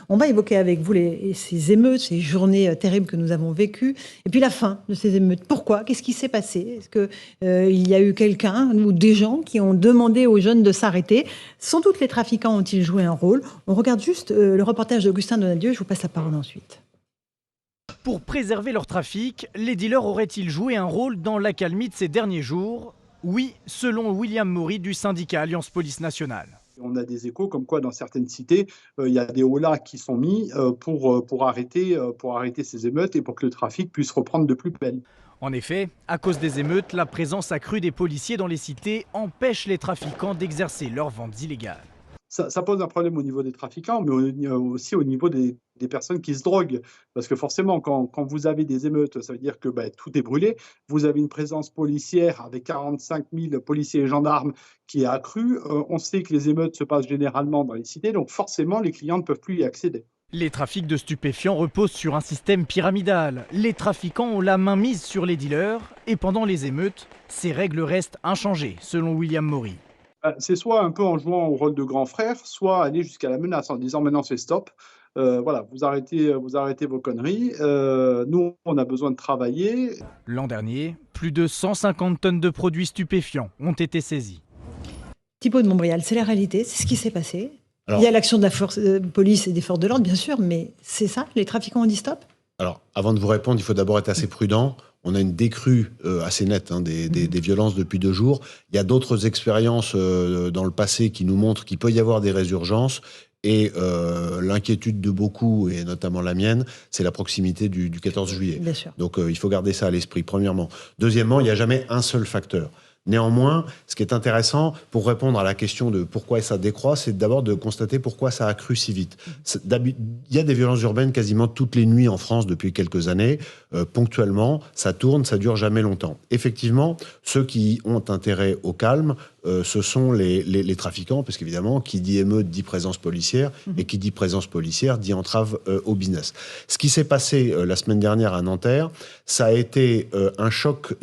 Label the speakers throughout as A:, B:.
A: On va évoquer avec vous ces émeutes, ces journées terribles que nous avons vécues, et puis la fin de ces émeutes. Pourquoi? Qu'est-ce qui s'est passé? Est-ce qu'il y a eu quelqu'un ou des gens qui ont demandé aux jeunes de s'arrêter? Sans doute les trafiquants ont-ils joué un rôle? On regarde juste le reportage d'Augustin Donadieu, je vous passe la parole ensuite.
B: Pour préserver leur trafic, les dealers auraient-ils joué un rôle dans l'accalmie de ces derniers jours? Oui, selon William Maury du syndicat Alliance Police Nationale.
C: On a des échos comme quoi dans certaines cités, il y a des holà qui sont mis pour arrêter ces émeutes et pour que le trafic puisse reprendre de plus belle.
B: En effet, à cause des émeutes, la présence accrue des policiers dans les cités empêche les trafiquants d'exercer leurs ventes illégales.
C: Ça pose un problème au niveau des trafiquants, mais aussi au niveau des personnes qui se droguent. Parce que forcément, quand vous avez des émeutes, ça veut dire que tout est brûlé. Vous avez une présence policière avec 45 000 policiers et gendarmes qui est accrue. On sait que les émeutes se passent généralement dans les cités, donc forcément, les clients ne peuvent plus y accéder.
B: Les trafics de stupéfiants reposent sur un système pyramidal. Les trafiquants ont la main mise sur les dealers et pendant les émeutes, ces règles restent inchangées, selon William Maury.
C: C'est soit un peu en jouant au rôle de grand frère, soit aller jusqu'à la menace en disant maintenant c'est stop, voilà, vous arrêtez vos conneries, nous on a besoin de travailler.
B: L'an dernier, plus de 150 tonnes de produits stupéfiants ont été saisis.
A: Thibault de Montbrial, c'est la réalité, c'est ce qui s'est passé. Il y a l'action de la police et des forces de l'ordre, bien sûr, mais c'est ça, les trafiquants ont dit stop?
D: Alors, avant de vous répondre, il faut d'abord être assez prudent. On a une décrue assez nette des violences depuis 2 jours. Il y a d'autres expériences dans le passé qui nous montrent qu'il peut y avoir des résurgences. Et l'inquiétude de beaucoup, et notamment la mienne, c'est la proximité du 14 juillet.
A: Bien sûr.
D: Donc il faut garder ça à l'esprit, premièrement. Deuxièmement, il n'y a jamais un seul facteur. Néanmoins, ce qui est intéressant pour répondre à la question de pourquoi ça décroît, c'est d'abord de constater pourquoi ça a cru si vite. Il y a des violences urbaines quasiment toutes les nuits en France depuis quelques années. Ponctuellement, ça tourne, ça dure jamais longtemps. Effectivement, ceux qui ont intérêt au calme, ce sont les trafiquants, parce qu'évidemment, qui dit émeute dit présence policière, et qui dit présence policière dit entrave au business. Ce qui s'est passé la semaine dernière à Nanterre, ça a été un choc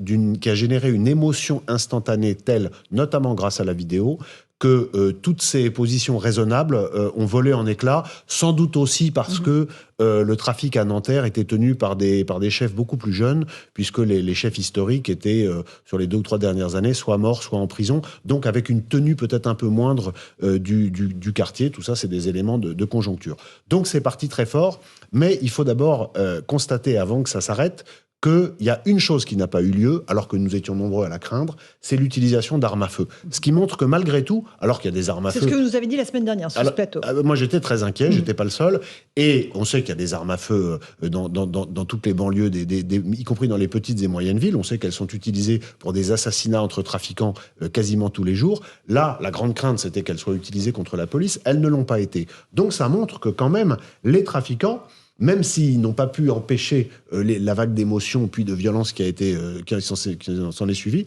D: qui a généré une émotion instantanée telle, notamment grâce à la vidéo, que toutes ces positions raisonnables ont volé en éclats, sans doute aussi parce que le trafic à Nanterre était tenu par des chefs beaucoup plus jeunes, puisque les chefs historiques étaient, sur les 2 ou 3 dernières années, soit morts, soit en prison, donc avec une tenue peut-être un peu moindre du quartier. Tout ça, c'est des éléments de conjoncture. Donc c'est parti très fort, mais il faut d'abord constater, avant que ça s'arrête, qu'il y a une chose qui n'a pas eu lieu, alors que nous étions nombreux à la craindre, c'est l'utilisation d'armes à feu. Ce qui montre que malgré tout, alors qu'il y a des armes à feu...
A: C'est ce que vous nous avez dit la semaine dernière sur ce plateau.
D: Moi j'étais très inquiet, j'étais pas le seul, et on sait qu'il y a des armes à feu dans toutes les banlieues, y compris dans les petites et moyennes villes. On sait qu'elles sont utilisées pour des assassinats entre trafiquants quasiment tous les jours. Là, la grande crainte, c'était qu'elles soient utilisées contre la police. Elles ne l'ont pas été. Donc ça montre que quand même, les trafiquants, même s'ils n'ont pas pu empêcher la vague d'émotions puis de violence qui s'en est suivie,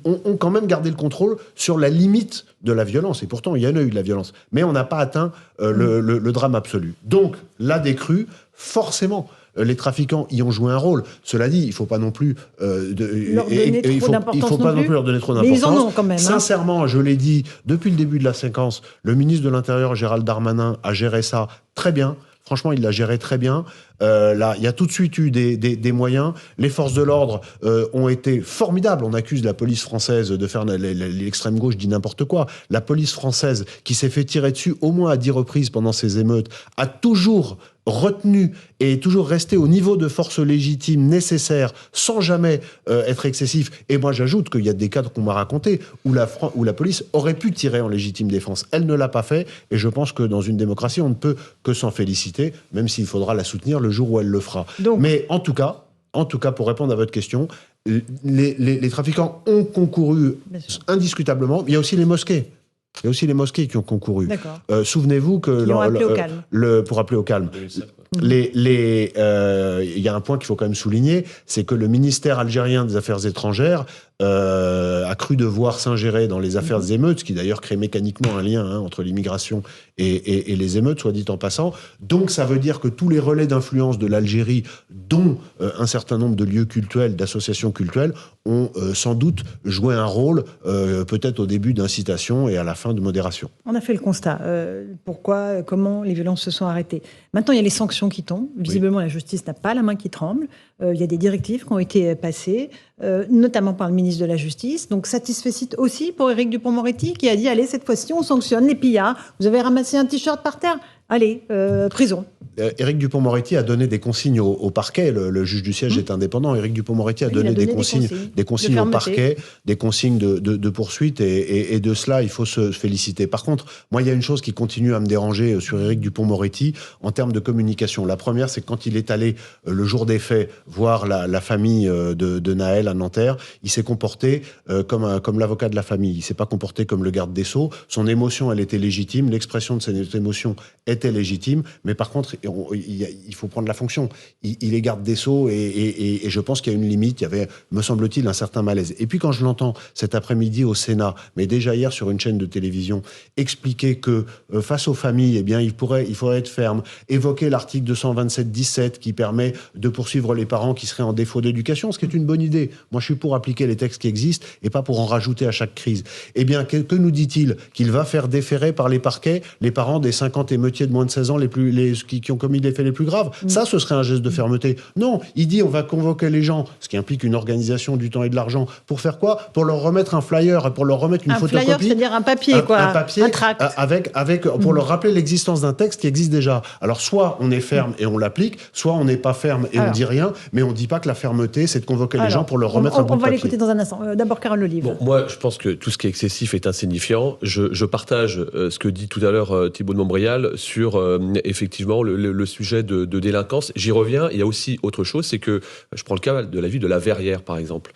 D: ont quand même gardé le contrôle sur la limite de la violence. Et pourtant, il y en a eu de la violence. Mais on n'a pas atteint le drame absolu. Donc, la décrue, forcément, les trafiquants y ont joué un rôle. Cela dit, il ne faut pas non plus
A: leur donner trop d'importance. Mais ils en ont quand même.
D: Sincèrement, je l'ai dit, depuis le début de la séquence, le ministre de l'Intérieur, Gérald Darmanin, a géré ça très bien. Franchement, il l'a géré très bien. Là, il y a tout de suite eu des moyens. Les forces de l'ordre ont été formidables. On accuse la police française de faire... L'extrême gauche dit n'importe quoi. La police française, qui s'est fait tirer dessus au moins à 10 reprises pendant ces émeutes, a toujours retenu et toujours resté au niveau de force légitime nécessaire, sans jamais être excessif. Et moi, j'ajoute qu'il y a des cas qu'on m'a racontés où la police aurait pu tirer en légitime défense. Elle ne l'a pas fait, et je pense que dans une démocratie, on ne peut que s'en féliciter, même s'il faudra la soutenir le jour où elle le fera. Donc, mais en tout cas, pour répondre à votre question, les trafiquants ont concouru indiscutablement. Il y a aussi les mosquées. Il y a aussi les mosquées qui ont concouru. Souvenez-vous que...
A: Qui ont appelé au calme.
D: Pour appeler au calme. Il y a un point qu'il faut quand même souligner, c'est que le ministère algérien des Affaires étrangères a cru devoir s'ingérer dans les affaires des émeutes, ce qui d'ailleurs crée mécaniquement un lien entre l'immigration et les émeutes, soit dit en passant. Donc ça veut dire que tous les relais d'influence de l'Algérie, dont un certain nombre de lieux cultuels, d'associations cultuelles, ont sans doute joué un rôle, peut-être au début d'incitation et à la fin de modération.
A: On a fait le constat. Pourquoi, comment les violences se sont arrêtées. Maintenant, il y a les sanctions qui tombent. Visiblement, la justice n'a pas la main qui tremble. Il y a des directives qui ont été passées, notamment par le ministre de la Justice. Donc, satisfait aussi pour Éric Dupond-Moretti, qui a dit, allez, cette fois-ci, on sanctionne les pillards. Vous avez ramassé un t-shirt par terre, allez, prison.
D: Éric Dupond-Moretti a donné des consignes au parquet. Le juge du siège est indépendant. Éric Dupond-Moretti a donné des consignes au parquet, des consignes de poursuite, et de cela, il faut se féliciter. Par contre, moi, il y a une chose qui continue à me déranger sur Éric Dupond-Moretti en termes de communication. La première, c'est que quand il est allé le jour des faits voir la famille de Nahel à Nanterre, il s'est comporté comme l'avocat de la famille. Il s'est pas comporté comme le garde des Sceaux. Son émotion, elle était légitime. L'expression de cette émotion était légitime. Mais par contre, il faut prendre la fonction. Il est garde des Sceaux et je pense qu'il y a une limite. Il y avait, me semble-t-il, un certain malaise. Et puis quand je l'entends cet après-midi au Sénat, mais déjà hier sur une chaîne de télévision, expliquer que face aux familles, eh bien, il faudrait être ferme, évoquer l'article 227-17 qui permet de poursuivre les parents qui seraient en défaut d'éducation, ce qui est une bonne idée. Moi, je suis pour appliquer les textes qui existent et pas pour en rajouter à chaque crise. Eh bien, que nous dit-il? Qu'il va faire déférer par les parquets les parents des 50 émeutiers de moins de 16 ans qui ont commis les faits les plus graves. Ça, ce serait un geste de fermeté. Non, il dit on va convoquer les gens, ce qui implique une organisation du temps et de l'argent. Pour faire quoi? Pour leur remettre un flyer, pour leur remettre une photocopie. Un flyer,
A: c'est-à-dire un papier, quoi.
D: Un papier,
A: un tract.
D: Pour leur rappeler l'existence d'un texte qui existe déjà. Alors, soit on est ferme et on l'applique, soit on n'est pas ferme et on dit rien, mais on ne dit pas que la fermeté, c'est de convoquer les gens pour leur remettre un bout de papier.
A: On va l'écouter dans un instant. D'abord, Carole Lelièvre.
E: Bon, moi, je pense que tout ce qui est excessif est insignifiant. Je partage ce que dit tout à l'heure Thibault de Montbrial sur, effectivement, le sujet de délinquance. J'y reviens. Il y a aussi autre chose, c'est que, je prends le cas de la ville de la Verrière, par exemple.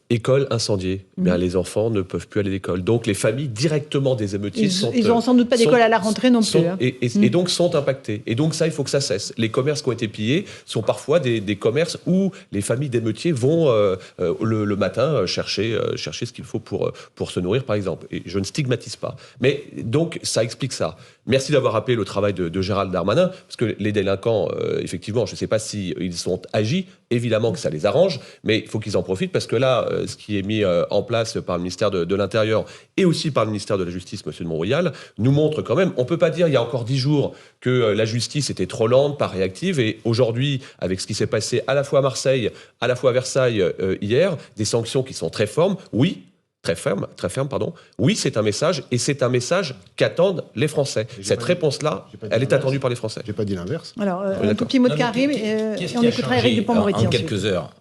E: École incendiée. Bien, les enfants ne peuvent plus aller à l'école. Donc, les familles directement des émeutiers
A: ils n'ont sans doute pas d'école à la rentrée non plus.
E: Et donc, sont impactés. Et donc, ça, il faut que ça cesse. Les commerces qui ont été pillés sont parfois des commerces où les familles d'émeutiers vont le matin chercher ce qu'il faut pour se nourrir, par exemple. Et je ne stigmatise pas. Mais donc, ça explique ça. Merci d'avoir rappelé le travail de Gérald Darmanin, parce que les délinquants, effectivement, je ne sais pas s'ils sont agis, évidemment que ça les arrange, mais il faut qu'ils en profitent, parce que là, ce qui est mis en place par le ministère de l'Intérieur et aussi par le ministère de la Justice, M. de Montbrial, nous montre quand même, on ne peut pas dire il y a encore 10 jours que la justice était trop lente, pas réactive, et aujourd'hui, avec ce qui s'est passé à la fois à Marseille, à la fois à Versailles hier, des sanctions qui sont très fermes, oui, très ferme, pardon. Oui, c'est un message, et c'est un message qu'attendent les Français. Cette réponse-là, elle est attendue par les Français.
D: J'ai pas dit l'inverse.
A: Alors, un tout petit mot de Karim, et on écoutera Éric Dupond-Moretti
F: en quelques heures.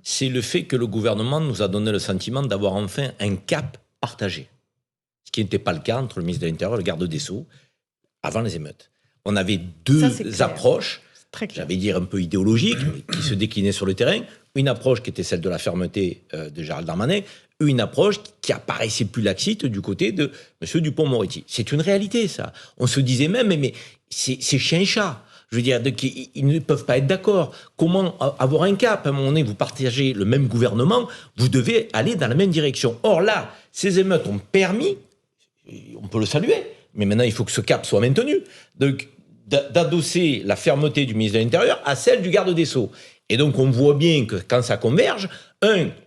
F: C'est le fait que le gouvernement nous a donné le sentiment d'avoir enfin un cap partagé. Ce qui n'était pas le cas entre le ministre de l'Intérieur et le garde des Sceaux avant les émeutes. On avait deux approches, j'allais dire un peu idéologiques, qui se déclinaient sur le terrain. Une approche qui était celle de la fermeté de Gérald Darmanin, une approche qui apparaissait plus laxiste du côté de M. Dupond-Moretti. C'est une réalité, ça. On se disait même, mais c'est chien et chat. Je veux dire, ils ne peuvent pas être d'accord. Comment avoir un cap? À un moment donné, vous partagez le même gouvernement, vous devez aller dans la même direction. Or là, ces émeutes ont permis, on peut le saluer, mais maintenant il faut que ce cap soit maintenu, donc d'adosser la fermeté du ministre de l'Intérieur à celle du garde des Sceaux. Et donc on voit bien que quand ça converge,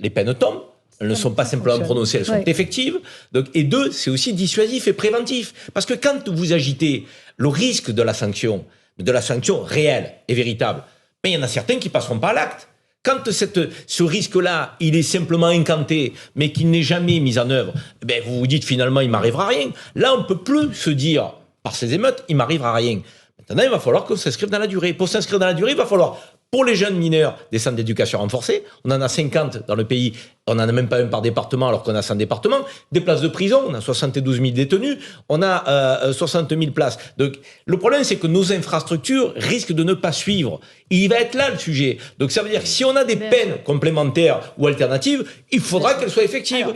F: les peines tombent, elles ne sont pas simplement prononcées, elles sont effectives. Donc, et deux, c'est aussi dissuasif et préventif. Parce que quand vous agitez le risque de la sanction réelle et véritable, mais il y en a certains qui ne passeront pas à l'acte. Quand ce risque-là, il est simplement incanté, mais qu'il n'est jamais mis en œuvre, vous vous dites finalement, il ne m'arrivera rien. Là, on ne peut plus se dire, par ces émeutes, il ne m'arrivera rien. Maintenant, il va falloir qu'on s'inscrive dans la durée. Pour s'inscrire dans la durée, il va falloir, pour les jeunes mineurs, des centres d'éducation renforcés. On en a 50 dans le pays. On n'en a même pas un par département alors qu'on a 100 départements. Des places de prison, on a 72 000 détenus. On a 60 000 places. Donc, le problème, c'est que nos infrastructures risquent de ne pas suivre. Il va être là le sujet. Donc, ça veut dire que si on a des peines complémentaires ou alternatives, il faudra qu'elles soient effectives.